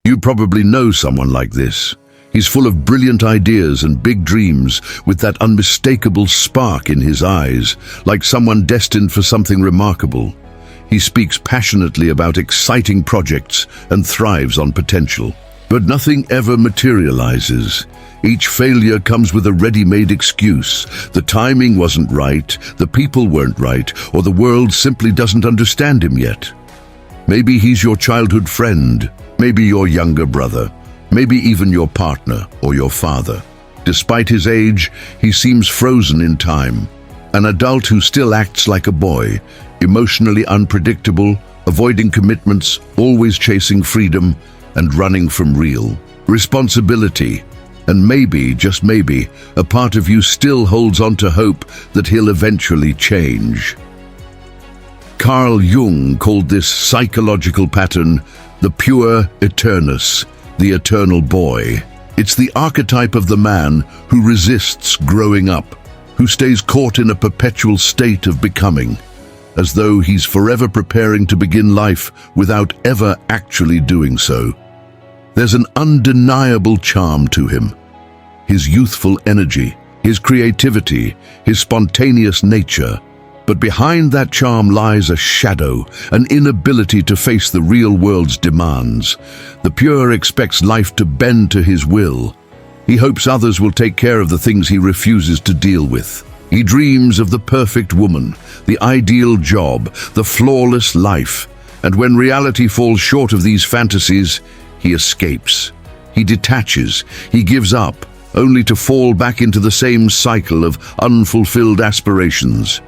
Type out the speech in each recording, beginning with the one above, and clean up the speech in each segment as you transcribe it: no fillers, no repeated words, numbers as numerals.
You probably know someone like this. He's full of brilliant ideas and big dreams, with that unmistakable spark in his eyes, like someone destined for something remarkable. He speaks passionately about exciting projects and thrives on potential. But nothing ever materializes. Each failure comes with a ready-made excuse. The timing wasn't right, the people weren't right, or the world simply doesn't understand him yet. Maybe he's your childhood friend, maybe your younger brother, maybe even your partner or your father. Despite his age, he seems frozen in time. An adult who still acts like a boy, emotionally unpredictable, avoiding commitments, always chasing freedom, and running from real responsibility. And maybe, just maybe, a part of you still holds on to hope that he'll eventually change. Carl Jung called this psychological pattern the Puer Aeternus, the eternal boy. It's the archetype of the man who resists growing up, who stays caught in a perpetual state of becoming, as though he's forever preparing to begin life without ever actually doing so. There's an undeniable charm to him. His youthful energy, his creativity, his spontaneous nature. But behind that charm lies a shadow, an inability to face the real world's demands. The Puer expects life to bend to his will. He hopes others will take care of the things he refuses to deal with. He dreams of the perfect woman, the ideal job, the flawless life. And when reality falls short of these fantasies, he escapes. He detaches, he gives up, only to fall back into the same cycle of unfulfilled aspirations.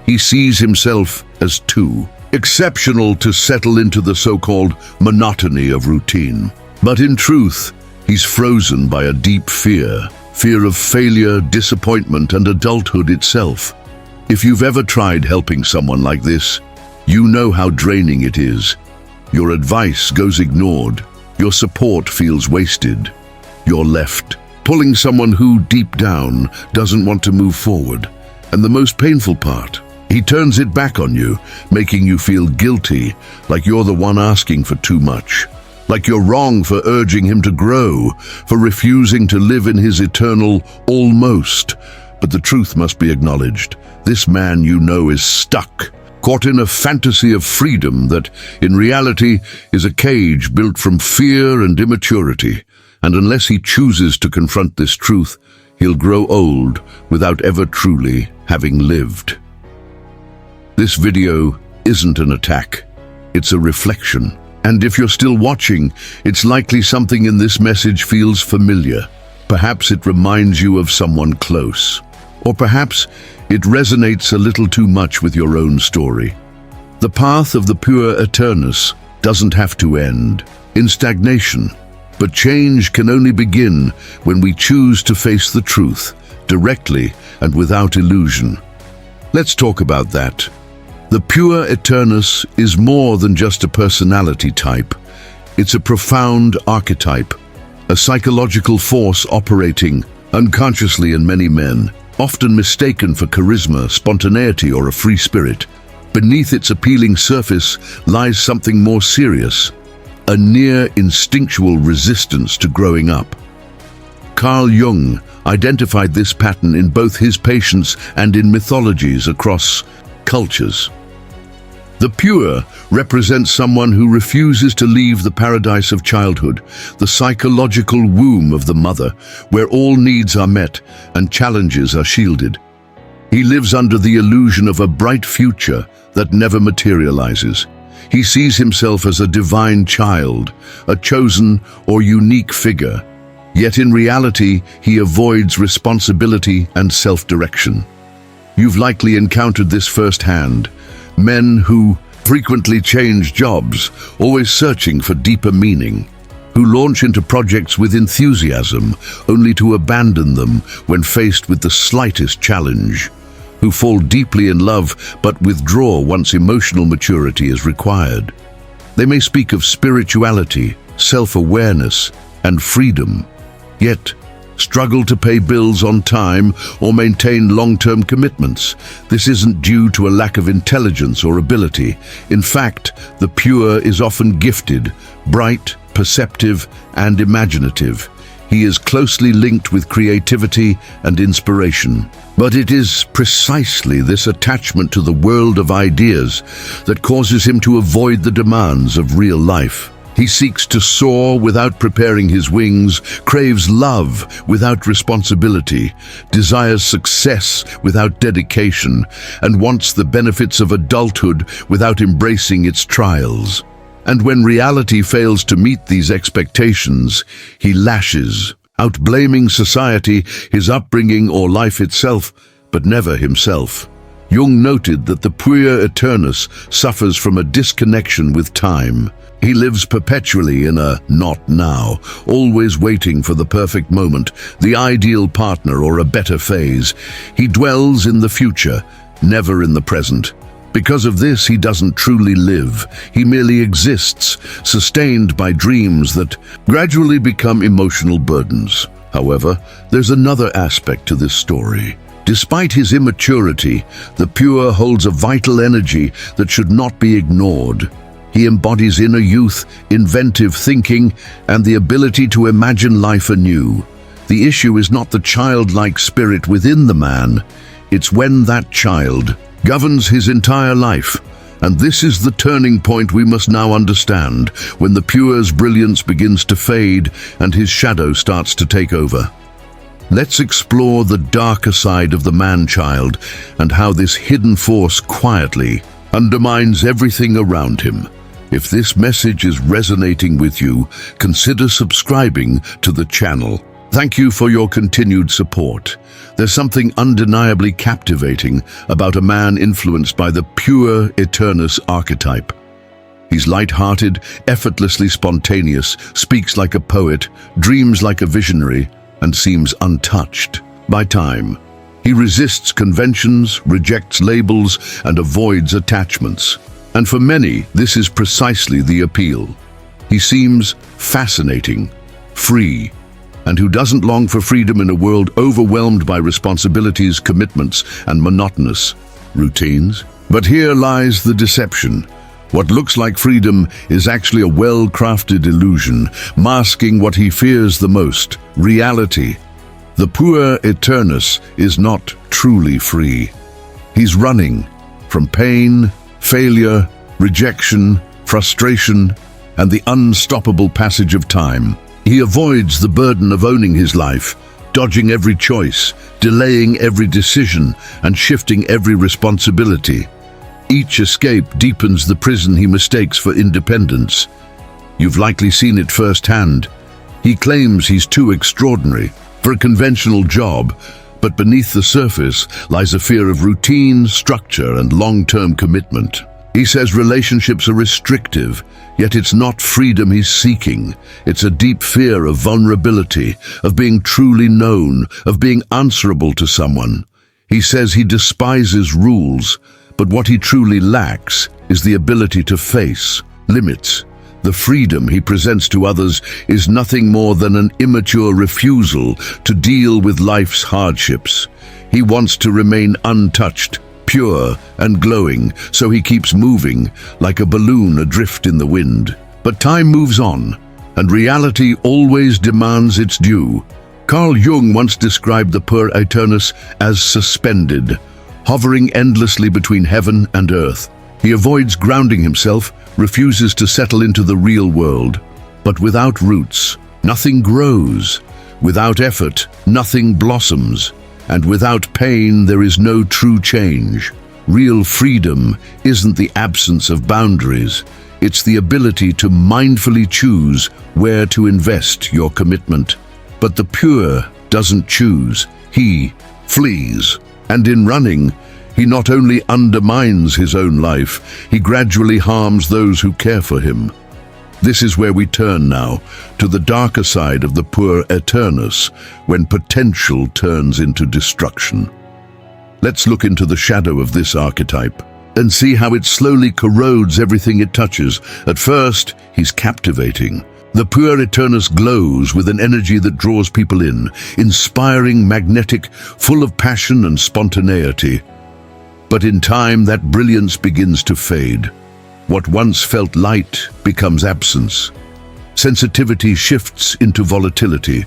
He sees himself as too exceptional to settle into the so-called monotony of routine. But in truth, he's frozen by a deep fear of failure, disappointment, and adulthood itself. If you've ever tried helping someone like this, you know how draining it is. Your advice goes ignored. Your support feels wasted. You're left, pulling someone who, deep down, doesn't want to move forward. And the most painful part, he turns it back on you, making you feel guilty, like you're the one asking for too much. Like you're wrong for urging him to grow, for refusing to live in his eternal almost. But the truth must be acknowledged. This man you know is stuck, caught in a fantasy of freedom that, in reality, is a cage built from fear and immaturity. And unless he chooses to confront this truth, he'll grow old without ever truly having lived. This video isn't an attack, it's a reflection. And if you're still watching, it's likely something in this message feels familiar. Perhaps it reminds you of someone close. Or perhaps it resonates a little too much with your own story. The path of the Puer Aeternus doesn't have to end in stagnation, but change can only begin when we choose to face the truth directly and without illusion. Let's talk about that. The Puer Aeternus is more than just a personality type. It's a profound archetype, a psychological force operating unconsciously in many men, often mistaken for charisma, spontaneity, or a free spirit. Beneath its appealing surface lies something more serious, a near instinctual resistance to growing up. Carl Jung identified this pattern in both his patients and in mythologies across cultures. The Puer represents someone who refuses to leave the paradise of childhood, the psychological womb of the mother, where all needs are met and challenges are shielded. He lives under the illusion of a bright future that never materializes. He sees himself as a divine child, a chosen or unique figure. Yet in reality, he avoids responsibility and self-direction. You've likely encountered this firsthand. Men who frequently change jobs, always searching for deeper meaning, who launch into projects with enthusiasm, only to abandon them when faced with the slightest challenge, who fall deeply in love but withdraw once emotional maturity is required. They may speak of spirituality, self-awareness, and freedom, yet struggle to pay bills on time or maintain long-term commitments. This isn't due to a lack of intelligence or ability. In fact, the Puer is often gifted, bright, perceptive, and imaginative. He is closely linked with creativity and inspiration. But it is precisely this attachment to the world of ideas that causes him to avoid the demands of real life. He seeks to soar without preparing his wings, craves love without responsibility, desires success without dedication, and wants the benefits of adulthood without embracing its trials. And when reality fails to meet these expectations, he lashes out, blaming society, his upbringing, or life itself, but never himself. Jung noted that the Puer Aeternus suffers from a disconnection with time. He lives perpetually in a not now, always waiting for the perfect moment, the ideal partner, or a better phase. He dwells in the future, never in the present. Because of this, he doesn't truly live. He merely exists, sustained by dreams that gradually become emotional burdens. However, there's another aspect to this story. Despite his immaturity, the Puer holds a vital energy that should not be ignored. He embodies inner youth, inventive thinking, and the ability to imagine life anew. The issue is not the childlike spirit within the man. It's when that child governs his entire life. And this is the turning point we must now understand, when the Puer's brilliance begins to fade and his shadow starts to take over. Let's explore the darker side of the man-child and how this hidden force quietly undermines everything around him. If this message is resonating with you, consider subscribing to the channel. Thank you for your continued support. There's something undeniably captivating about a man influenced by the Puer Aeternus archetype. He's light-hearted, effortlessly spontaneous, speaks like a poet, dreams like a visionary, and seems untouched by time. He resists conventions, rejects labels, and avoids attachments. And for many, this is precisely the appeal. He seems fascinating, free, and who doesn't long for freedom in a world overwhelmed by responsibilities, commitments, and monotonous routines? But here lies the deception. What looks like freedom is actually a well-crafted illusion, masking what he fears the most, reality. The Puer Aeternus is not truly free. He's running from pain, failure, rejection, frustration, and the unstoppable passage of time. He avoids the burden of owning his life, dodging every choice, delaying every decision, and shifting every responsibility. Each escape deepens the prison he mistakes for independence. You've likely seen it firsthand. He claims he's too extraordinary for a conventional job, but beneath the surface lies a fear of routine, structure, and long-term commitment. He says relationships are restrictive, yet it's not freedom he's seeking. It's a deep fear of vulnerability, of being truly known, of being answerable to someone. He says he despises rules, but what he truly lacks is the ability to face limits. The freedom he presents to others is nothing more than an immature refusal to deal with life's hardships. He wants to remain untouched, pure and glowing, so he keeps moving, like a balloon adrift in the wind. But time moves on, and reality always demands its due. Carl Jung once described the Puer Aeternus as suspended, hovering endlessly between heaven and earth. He avoids grounding himself, refuses to settle into the real world. But without roots, nothing grows. Without effort, nothing blossoms. And without pain, there is no true change. Real freedom isn't the absence of boundaries. It's the ability to mindfully choose where to invest your commitment. But the Puer doesn't choose, he flees. And in running, he not only undermines his own life, he gradually harms those who care for him. This is where we turn now, to the darker side of the Puer Aeternus, when potential turns into destruction. Let's look into the shadow of this archetype and see how it slowly corrodes everything it touches. At first, he's captivating. The Puer Aeternus glows with an energy that draws people in, inspiring, magnetic, full of passion and spontaneity. But in time, that brilliance begins to fade. What once felt light becomes absence. Sensitivity shifts into volatility.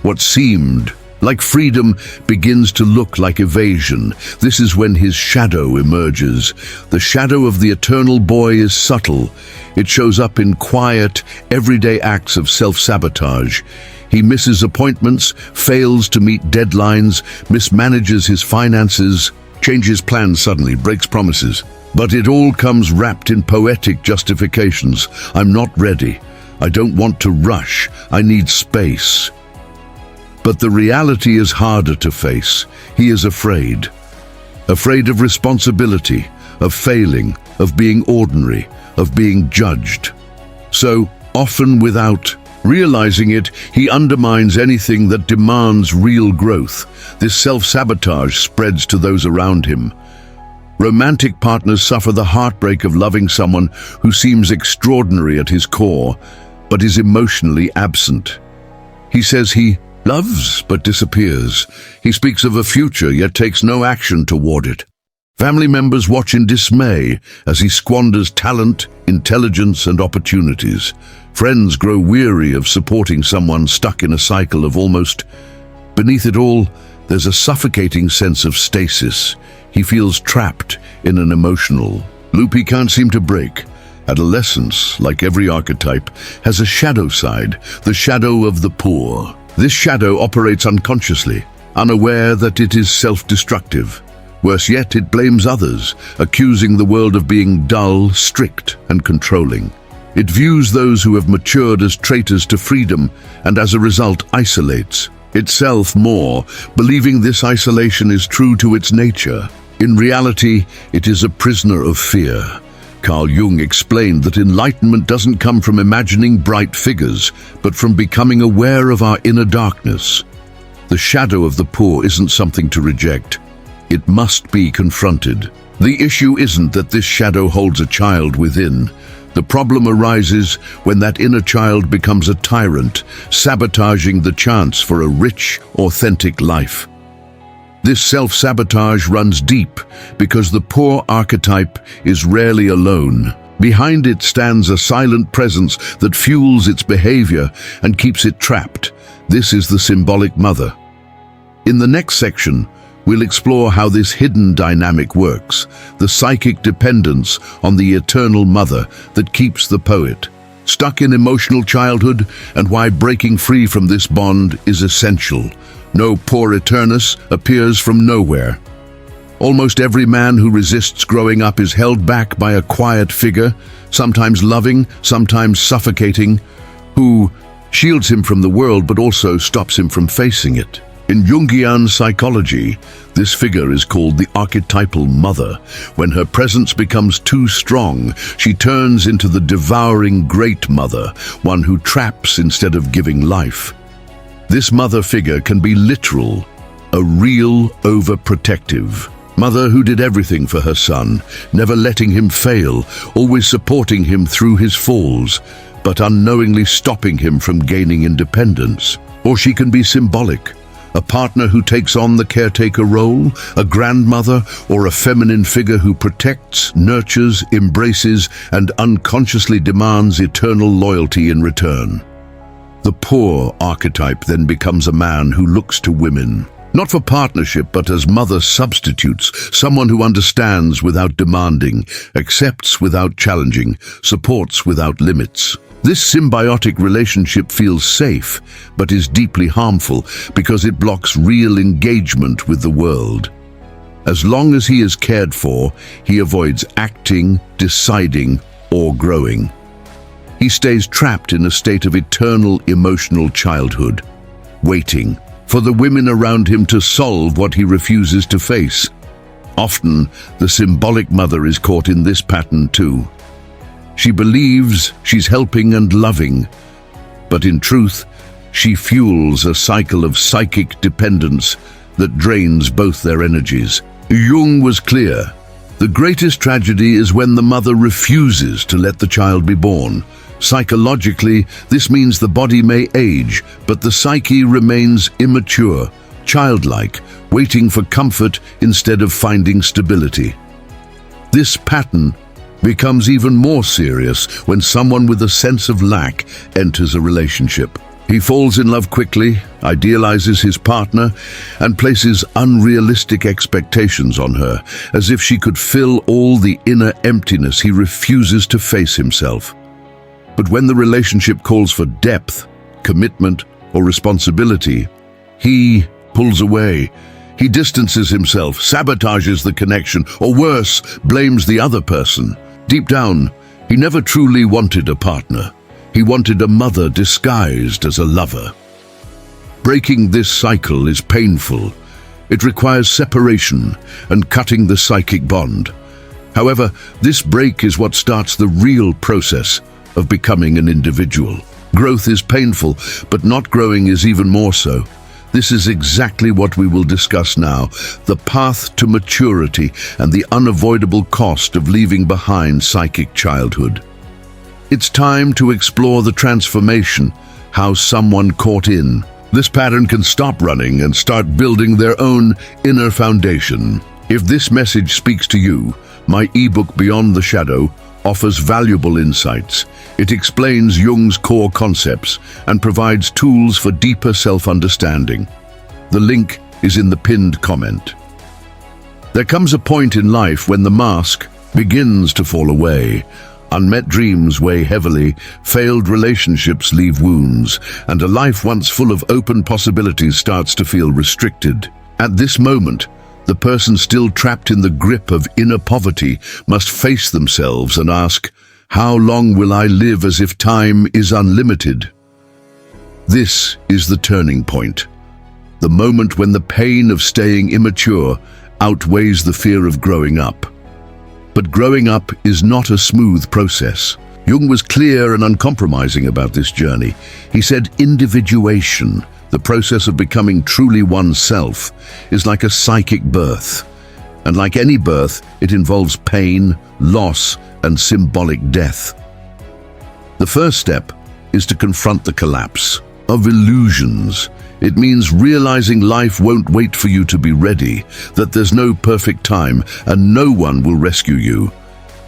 What seemed like freedom begins to look like evasion. This is when his shadow emerges. The shadow of the eternal boy is subtle. It shows up in quiet, everyday acts of self-sabotage. He misses appointments, fails to meet deadlines, mismanages his finances, changes plans suddenly, breaks promises. But it all comes wrapped in poetic justifications. I'm not ready. I don't want to rush. I need space. But the reality is harder to face. He is afraid. Afraid of responsibility, of failing, of being ordinary, of being judged. So, often without realizing it, he undermines anything that demands real growth. This self-sabotage spreads to those around him. Romantic partners suffer the heartbreak of loving someone who seems extraordinary at his core, but is emotionally absent. He says he loves but disappears. He speaks of a future yet takes no action toward it. Family members watch in dismay as he squanders talent, intelligence, and opportunities. Friends grow weary of supporting someone stuck in a cycle of almost. Beneath it all, there's a suffocating sense of stasis. He feels trapped in an emotional loop he can't seem to break. Adolescence, like every archetype, has a shadow side, the shadow of the poor. This shadow operates unconsciously, unaware that it is self-destructive. Worse yet, it blames others, accusing the world of being dull, strict, and controlling. It views those who have matured as traitors to freedom, and as a result isolates itself more, believing this isolation is true to its nature. In reality, it is a prisoner of fear. Carl Jung explained that enlightenment doesn't come from imagining bright figures, but from becoming aware of our inner darkness. The shadow of the poor isn't something to reject. It must be confronted. The issue isn't that this shadow holds a child within. The problem arises when that inner child becomes a tyrant, sabotaging the chance for a rich, authentic life. This self-sabotage runs deep because the poor archetype is rarely alone. Behind it stands a silent presence that fuels its behavior and keeps it trapped. This is the symbolic mother. In the next section, we'll explore how this hidden dynamic works, the psychic dependence on the eternal mother that keeps the poet stuck in emotional childhood, and why breaking free from this bond is essential. No Puer Aeternus appears from nowhere. Almost every man who resists growing up is held back by a quiet figure, sometimes loving, sometimes suffocating, who shields him from the world but also stops him from facing it. In Jungian psychology, this figure is called the archetypal mother. When her presence becomes too strong, she turns into the devouring great mother, one who traps instead of giving life. This mother figure can be literal, a real overprotective mother who did everything for her son, never letting him fail, always supporting him through his falls, but unknowingly stopping him from gaining independence. Or she can be symbolic, a partner who takes on the caretaker role, a grandmother, or a feminine figure who protects, nurtures, embraces, and unconsciously demands eternal loyalty in return. The poor archetype then becomes a man who looks to women, not for partnership but as mother substitutes, someone who understands without demanding, accepts without challenging, supports without limits. This symbiotic relationship feels safe, but is deeply harmful because it blocks real engagement with the world. As long as he is cared for, he avoids acting, deciding, or growing. He stays trapped in a state of eternal emotional childhood, waiting for the women around him to solve what he refuses to face. Often, the symbolic mother is caught in this pattern too. She believes she's helping and loving, but in truth, she fuels a cycle of psychic dependence that drains both their energies. Jung was clear. The greatest tragedy is when the mother refuses to let the child be born. Psychologically, this means the body may age, but the psyche remains immature, childlike, waiting for comfort instead of finding stability. This pattern becomes even more serious when someone with a sense of lack enters a relationship. He falls in love quickly, idealizes his partner, and places unrealistic expectations on her, as if she could fill all the inner emptiness he refuses to face himself. But when the relationship calls for depth, commitment, or responsibility, he pulls away. He distances himself, sabotages the connection, or worse, blames the other person. Deep down, he never truly wanted a partner. He wanted a mother disguised as a lover. Breaking this cycle is painful. It requires separation and cutting the psychic bond. However, this break is what starts the real process of becoming an individual. Growth is painful, but not growing is even more so. This is exactly what we will discuss now, the path to maturity and the unavoidable cost of leaving behind psychic childhood. It's time to explore the transformation, how someone caught in. This pattern can stop running and start building their own inner foundation. If this message speaks to you, my ebook Beyond the Shadow offers valuable insights. It explains Jung's core concepts and provides tools for deeper self-understanding. The link is in the pinned comment. There comes a point in life when the mask begins to fall away. Unmet dreams weigh heavily, failed relationships leave wounds, and a life once full of open possibilities starts to feel restricted. At this moment, the person still trapped in the grip of inner poverty must face themselves and ask, how long will I live as if time is unlimited? This is the turning point. The moment when the pain of staying immature outweighs the fear of growing up. But growing up is not a smooth process. Jung was clear and uncompromising about this journey. He said individuation, the process of becoming truly oneself, is like a psychic birth. And like any birth, it involves pain, loss, and symbolic death. The first step is to confront the collapse of illusions. It means realizing life won't wait for you to be ready, that there's no perfect time and no one will rescue you.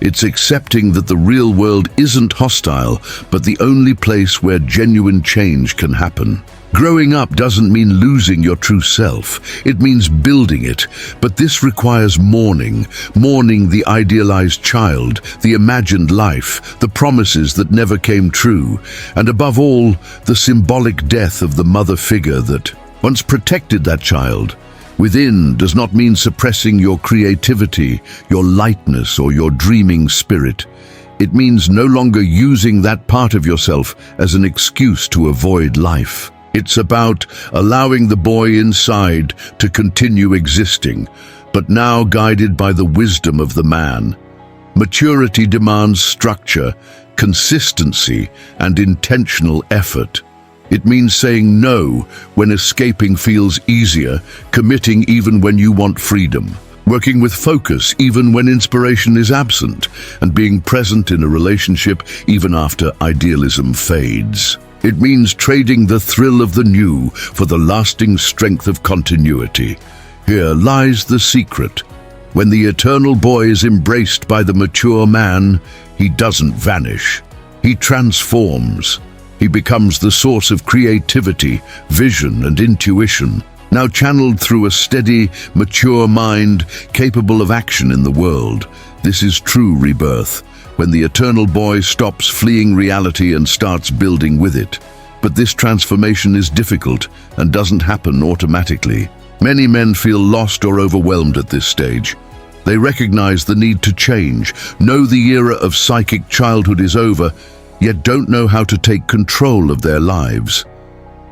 It's accepting that the real world isn't hostile, but the only place where genuine change can happen. Growing up doesn't mean losing your true self. It means building it. But this requires mourning the idealized child, the imagined life, the promises that never came true, and above all, the symbolic death of the mother figure that once protected that child. Within does not mean suppressing your creativity, your lightness, or your dreaming spirit. It means no longer using that part of yourself as an excuse to avoid life. It's about allowing the boy inside to continue existing, but now guided by the wisdom of the man. Maturity demands structure, consistency, and intentional effort. It means saying no when escaping feels easier, committing even when you want freedom, working with focus even when inspiration is absent, and being present in a relationship even after idealism fades. It means trading the thrill of the new for the lasting strength of continuity. Here lies the secret. When the eternal boy is embraced by the mature man, he doesn't vanish. He transforms. He becomes the source of creativity, vision, and intuition, now channeled through a steady, mature mind capable of action in the world. This is true rebirth, when the eternal boy stops fleeing reality and starts building with it. But this transformation is difficult and doesn't happen automatically. Many men feel lost or overwhelmed at this stage. They recognize the need to change, know the era of psychic childhood is over, yet don't know how to take control of their lives.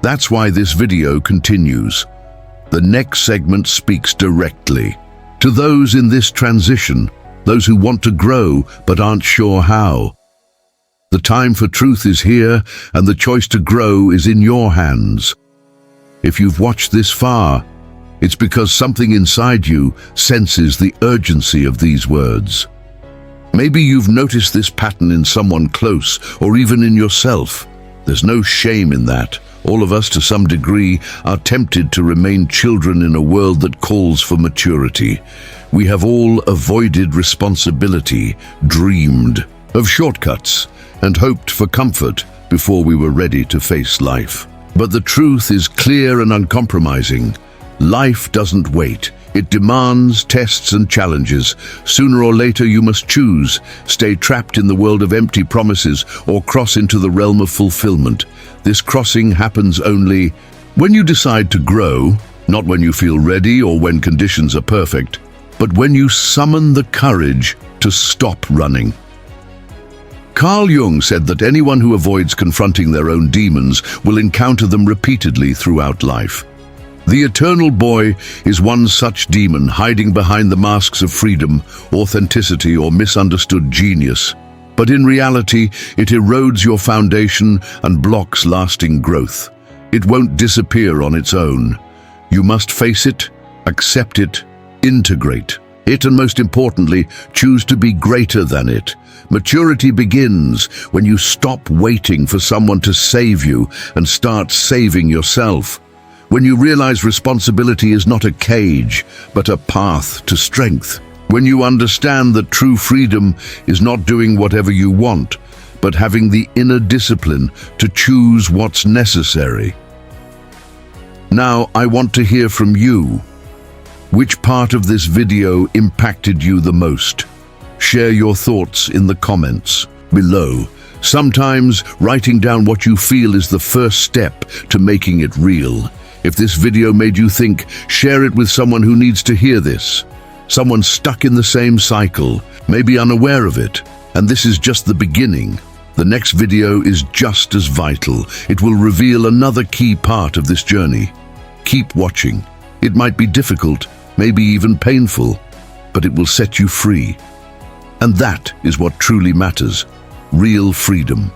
That's why this video continues. The next segment speaks directly to those in this transition, those who want to grow but aren't sure how. The time for truth is here, and the choice to grow is in your hands. If you've watched this far, it's because something inside you senses the urgency of these words. Maybe you've noticed this pattern in someone close, or even in yourself. There's no shame in that. All of us, to some degree, are tempted to remain children in a world that calls for maturity. We have all avoided responsibility, dreamed of shortcuts, and hoped for comfort before we were ready to face life. But the truth is clear and uncompromising. Life doesn't wait. It demands tests and challenges. Sooner or later you must choose, stay trapped in the world of empty promises or cross into the realm of fulfillment. This crossing happens only when you decide to grow, not when you feel ready or when conditions are perfect, but when you summon the courage to stop running. Carl Jung said that anyone who avoids confronting their own demons will encounter them repeatedly throughout life. The eternal boy is one such demon hiding behind the masks of freedom, authenticity, or misunderstood genius. But in reality, it erodes your foundation and blocks lasting growth. It won't disappear on its own. You must face it, accept it, integrate it, and most importantly, choose to be greater than it. Maturity begins when you stop waiting for someone to save you and start saving yourself. When you realize responsibility is not a cage, but a path to strength. When you understand that true freedom is not doing whatever you want, but having the inner discipline to choose what's necessary. Now, I want to hear from you. Which part of this video impacted you the most? Share your thoughts in the comments below. Sometimes writing down what you feel is the first step to making it real. If this video made you think, share it with someone who needs to hear this. Someone stuck in the same cycle, maybe unaware of it. And this is just the beginning. The next video is just as vital. It will reveal another key part of this journey. Keep watching. It might be difficult, maybe even painful, but it will set you free. And that is what truly matters. Real freedom.